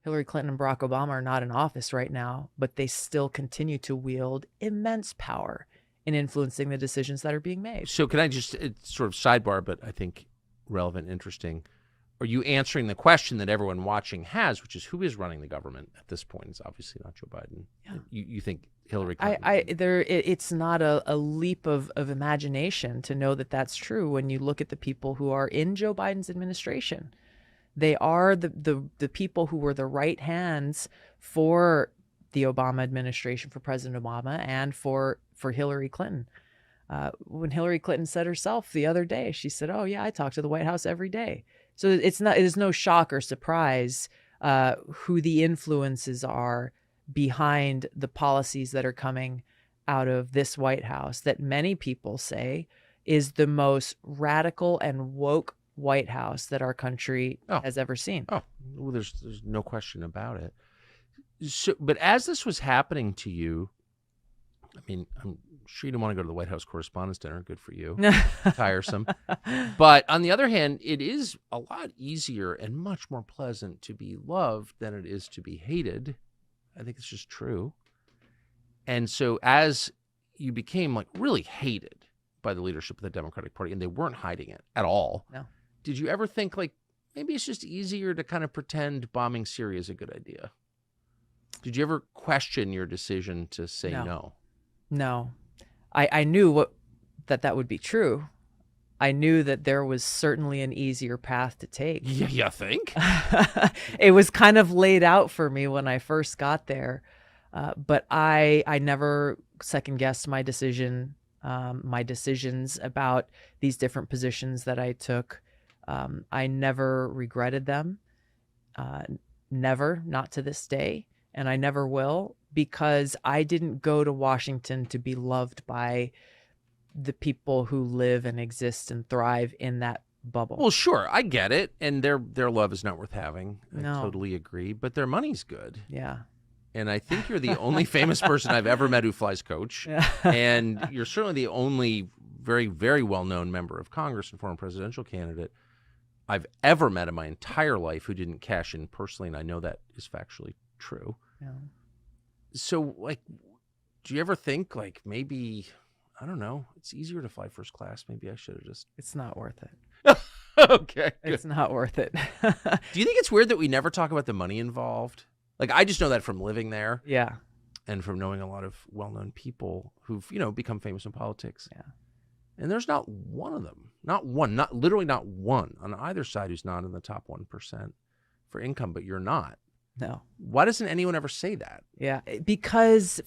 Hillary Clinton and Barack Obama are not in office right now, but they still continue to wield immense power in influencing the decisions that are being made. So can I just sort of sidebar, but I think relevant, interesting. Are you answering the question that everyone watching has, which is who is running the government at this point? It's obviously not Joe Biden. Yeah. You think Hillary Clinton? It's not a leap of imagination to know that that's true when you look at the people who are in Joe Biden's administration. They are the people who were the right hands for the Obama administration, for President Obama, and for Hillary Clinton. When Hillary Clinton said herself the other day, she said, "Oh yeah, I talk to the White House every day." So it is no shock or surprise who the influences are behind the policies that are coming out of this White House that many people say is the most radical and woke White House that our country has ever seen. Oh, well, there's no question about it. So, but as this was happening to you, I mean, I'm sure you didn't want to go to the White House Correspondents' Dinner. Good for you. Tiresome. But on the other hand, it is a lot easier and much more pleasant to be loved than it is to be hated. I think it's just true. And so as you became like really hated by the leadership of the Democratic Party, and they weren't hiding it at all. No. Did you ever think like maybe it's just easier to kind of pretend bombing Syria is a good idea? Did you ever question your decision to say no? No. I knew that would be true. I knew that there was certainly an easier path to take. Yeah, you think? It was kind of laid out for me when I first got there. But I never second-guessed my decisions about these different positions that I took. I never regretted them. Never, not to this day. And I never will, because I didn't go to Washington to be loved by the people who live and exist and thrive in that bubble. Well, sure, I get it. And their love is not worth having. I No. totally agree. But their money's good. Yeah. And I think you're the only famous person I've ever met who flies coach. Yeah. And you're certainly the only very, very well-known member of Congress and former presidential candidate I've ever met in my entire life who didn't cash in personally, and I know that is factually true. Yeah. So, like, do you ever think, like, maybe, I don't know, it's easier to fly first class. Maybe I should have just... It's not worth it. Okay. Good. It's not worth it. Do you think it's weird that we never talk about the money involved? Like, I just know that from living there. Yeah. And from knowing a lot of well-known people who've, become famous in politics. Yeah. And there's not one of them, literally not one on either side who's not in the top 1% for income, but you're not. No. Why doesn't anyone ever say that? Yeah, because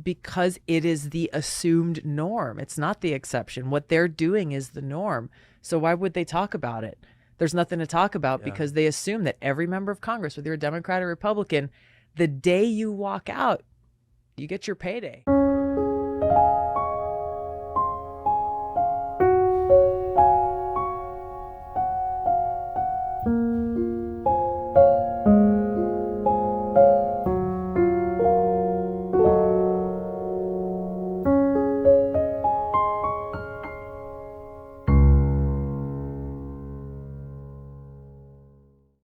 it is the assumed norm. It's not the exception. What they're doing is the norm. So why would they talk about it? There's nothing to talk about because they assume that every member of Congress, whether you're a Democrat or Republican, the day you walk out, you get your payday.